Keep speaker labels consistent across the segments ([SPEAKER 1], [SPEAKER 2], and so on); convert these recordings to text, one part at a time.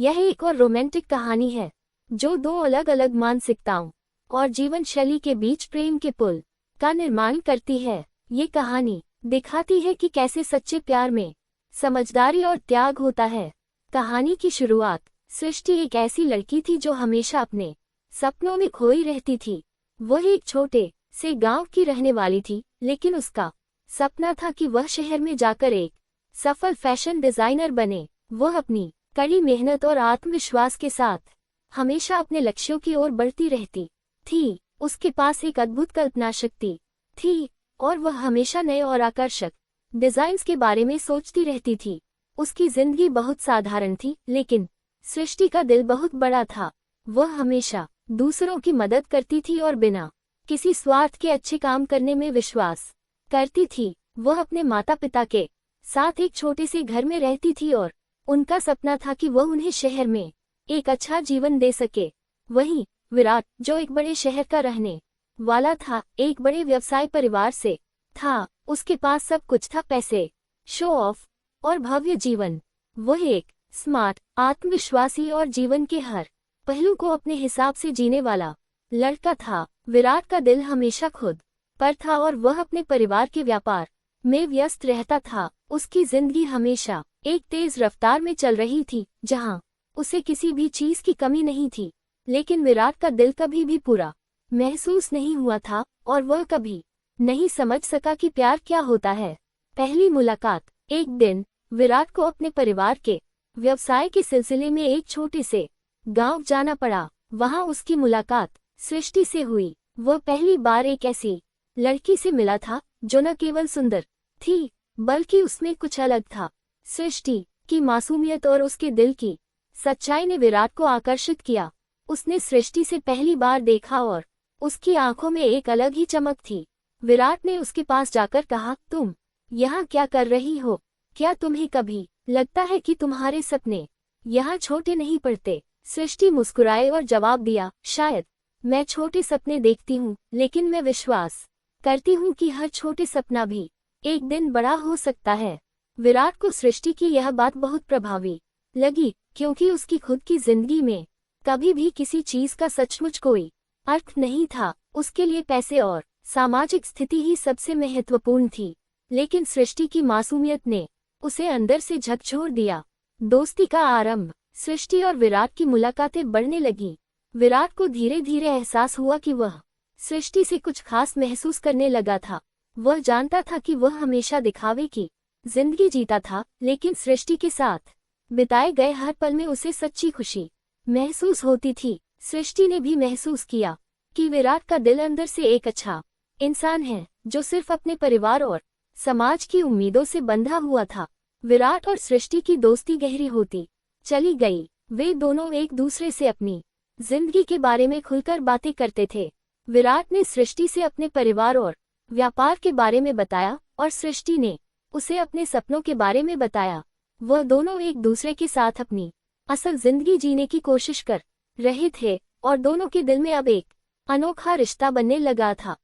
[SPEAKER 1] यह एक और रोमांटिक कहानी है जो दो अलग अलग मानसिकताओं और जीवन शैली के बीच प्रेम के पुल का निर्माण करती है। ये कहानी दिखाती है कि कैसे सच्चे प्यार में समझदारी और त्याग होता है। कहानी की शुरुआत, सृष्टि एक ऐसी लड़की थी जो हमेशा अपने सपनों में खोई रहती थी। वह एक छोटे से गांव की रहने वाली थी, लेकिन उसका सपना था कि वह शहर में जाकर एक सफल फैशन डिजाइनर बने। वह अपनी कड़ी मेहनत और आत्मविश्वास के साथ हमेशा अपने लक्ष्यों की ओर बढ़ती रहती थी। उसके पास एक अद्भुत कल्पना शक्ति थी और वह हमेशा नए और आकर्षक डिजाइन्स के बारे में सोचती रहती थी। उसकी जिंदगी बहुत साधारण थी, लेकिन सृष्टि का दिल बहुत बड़ा था। वह हमेशा दूसरों की मदद करती थी और बिना किसी स्वार्थ के अच्छे काम करने में विश्वास करती थी। वह अपने माता पिता के साथ एक छोटे से घर में रहती थी और उनका सपना था कि वह उन्हें शहर में एक अच्छा जीवन दे सके। वहीं विराट, जो एक बड़े शहर का रहने वाला था, एक बड़े व्यवसाय परिवार से था। उसके पास सब कुछ था, पैसे, शो ऑफ और भव्य जीवन। वह एक स्मार्ट, आत्मविश्वासी और जीवन के हर पहलू को अपने हिसाब से जीने वाला लड़का था। विराट का दिल हमेशा खुद पर था और वह अपने परिवार के व्यापार में व्यस्त रहता था। उसकी जिंदगी हमेशा एक तेज रफ्तार में चल रही थी, जहां उसे किसी भी चीज की कमी नहीं थी। लेकिन विराट का दिल कभी भी पूरा महसूस नहीं हुआ था और वह कभी नहीं समझ सका कि प्यार क्या होता है। पहली मुलाकात। एक दिन विराट को अपने परिवार के व्यवसाय के सिलसिले में एक छोटे से गांव जाना पड़ा। वहां उसकी मुलाकात सृष्टि से हुई। वह पहली बार एक ऐसी लड़की से मिला था जो न केवल सुंदर थी, बल्कि उसमें कुछ अलग था। सृष्टि की मासूमियत और उसके दिल की सच्चाई ने विराट को आकर्षित किया। उसने सृष्टि से पहली बार देखा और उसकी आंखों में एक अलग ही चमक थी। विराट ने उसके पास जाकर कहा, तुम यहाँ क्या कर रही हो? क्या तुम्हें कभी लगता है कि तुम्हारे सपने यहाँ छोटे नहीं पड़ते? सृष्टि मुस्कुराए और जवाब दिया, शायद मैं छोटे सपने देखती हूँ, लेकिन मैं विश्वास करती हूँ कि हर छोटे सपना भी एक दिन बड़ा हो सकता है। विराट को सृष्टि की यह बात बहुत प्रभावी लगी, क्योंकि उसकी खुद की जिंदगी में कभी भी किसी चीज का सचमुच कोई अर्थ नहीं था। उसके लिए पैसे और सामाजिक स्थिति ही सबसे महत्वपूर्ण थी। लेकिन सृष्टि की मासूमियत ने उसे अंदर से झकझोर दिया। दोस्ती का आरंभ। सृष्टि और विराट की मुलाकातें बढ़ने लगी। विराट को धीरे धीरे एहसास हुआ कि वह सृष्टि से कुछ खास महसूस करने लगा था। वह जानता था कि वह हमेशा दिखावे की जिंदगी जीता था, लेकिन सृष्टि के साथ बिताए गए हर पल में उसे सच्ची खुशी महसूस होती थी। सृष्टि ने भी महसूस किया कि विराट का दिल अंदर से एक अच्छा इंसान है, जो सिर्फ अपने परिवार और समाज की उम्मीदों से बंधा हुआ था। विराट और सृष्टि की दोस्ती गहरी होती चली गई। वे दोनों एक दूसरे से अपनी जिंदगी के बारे में खुलकर बातें करते थे। विराट ने सृष्टि से अपने परिवार और व्यापार के बारे में बताया और सृष्टि ने उसे अपने सपनों के बारे में बताया। वह दोनों एक दूसरे के साथ अपनी असल जिंदगी जीने की कोशिश कर रहे थे और दोनों के दिल में अब एक अनोखा रिश्ता बनने लगा था।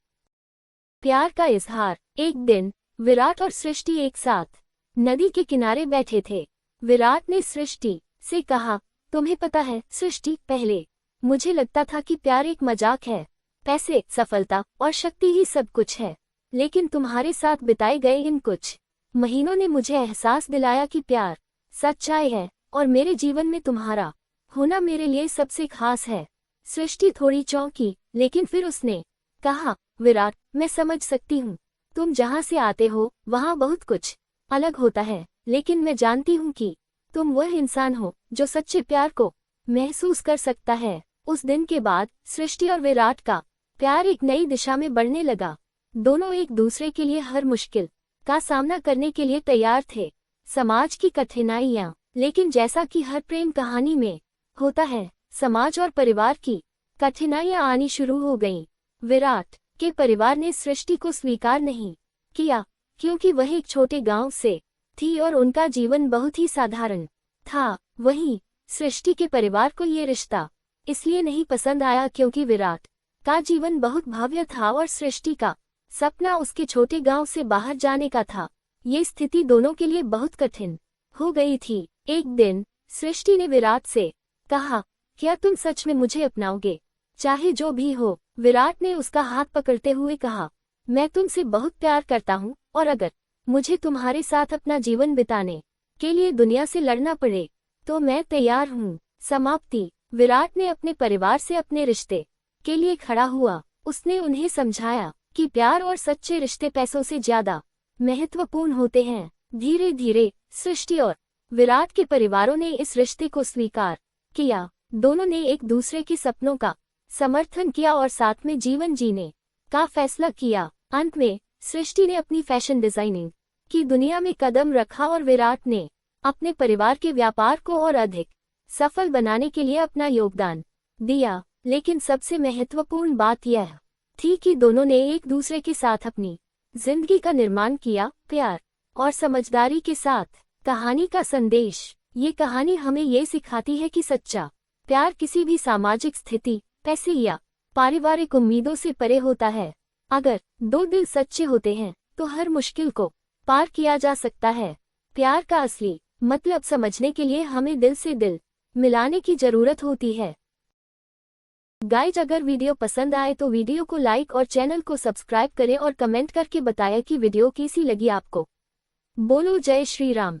[SPEAKER 1] प्यार का इजहार। एक दिन विराट और सृष्टि एक साथ नदी के किनारे बैठे थे। विराट ने सृष्टि से कहा, तुम्हें पता है सृष्टि, पहले मुझे लगता था कि प्यार एक मजाक है, पैसे, सफलता और शक्ति ही सब कुछ है। लेकिन तुम्हारे साथ बिताए गए इन कुछ महीनों ने मुझे एहसास दिलाया कि प्यार सच्चाई है और मेरे जीवन में तुम्हारा होना मेरे लिए सबसे खास है। सृष्टि थोड़ी चौंकी, लेकिन फिर उसने कहा, विराट, मैं समझ सकती हूँ, तुम जहाँ से आते हो वहाँ बहुत कुछ अलग होता है, लेकिन मैं जानती हूँ कि तुम वह इंसान हो जो सच्चे प्यार को महसूस कर सकता है। उस दिन के बाद सृष्टि और विराट का प्यार एक नई दिशा में बढ़ने लगा। दोनों एक दूसरे के लिए हर मुश्किल का सामना करने के लिए तैयार थे। समाज की कठिनाइयाँ। लेकिन जैसा कि हर प्रेम कहानी में होता है, समाज और परिवार की कठिनाइयाँ आनी शुरू हो गईं। विराट के परिवार ने सृष्टि को स्वीकार नहीं किया, क्योंकि वह एक छोटे गांव से थी और उनका जीवन बहुत ही साधारण था। वहीं सृष्टि के परिवार को ये रिश्ता इसलिए नहीं पसंद आया क्योंकि विराट का जीवन बहुत भव्य था और सृष्टि का सपना उसके छोटे गांव से बाहर जाने का था। ये स्थिति दोनों के लिए बहुत कठिन हो गई थी। एक दिन सृष्टि ने विराट से कहा, क्या तुम सच में मुझे अपनाओगे, चाहे जो भी हो। विराट ने उसका हाथ पकड़ते हुए कहा, मैं तुमसे बहुत प्यार करता हूँ, और अगर मुझे तुम्हारे साथ अपना जीवन बिताने के लिए दुनिया से लड़ना पड़े तो मैं तैयार हूँ। समाप्ति। विराट ने अपने परिवार से अपने रिश्ते के लिए खड़ा हुआ। उसने उन्हें समझाया कि प्यार और सच्चे रिश्ते पैसों से ज्यादा महत्वपूर्ण होते हैं। धीरे धीरे सृष्टि और विराट के परिवारों ने इस रिश्ते को स्वीकार किया। दोनों ने एक दूसरे के सपनों का समर्थन किया और साथ में जीवन जीने का फैसला किया। अंत में सृष्टि ने अपनी फैशन डिजाइनिंग की दुनिया में कदम रखा और विराट ने अपने परिवार के व्यापार को और अधिक सफल बनाने के लिए अपना योगदान दिया। लेकिन सबसे महत्वपूर्ण बात यह थी कि दोनों ने एक दूसरे के साथ अपनी जिंदगी का निर्माण किया, प्यार और समझदारी के साथ। कहानी का संदेश। ये कहानी हमें ये सिखाती है कि सच्चा प्यार किसी भी सामाजिक स्थिति, पैसे या पारिवारिक उम्मीदों से परे होता है। अगर दो दिल सच्चे होते हैं तो हर मुश्किल को पार किया जा सकता है। प्यार का असली मतलब समझने के लिए हमें दिल से दिल मिलाने की जरूरत होती है। गाइज, अगर वीडियो पसंद आए तो वीडियो को लाइक और चैनल को सब्सक्राइब करें और कमेंट करके बताएं कि वीडियो कैसी लगी आपको। बोलो जय श्री राम।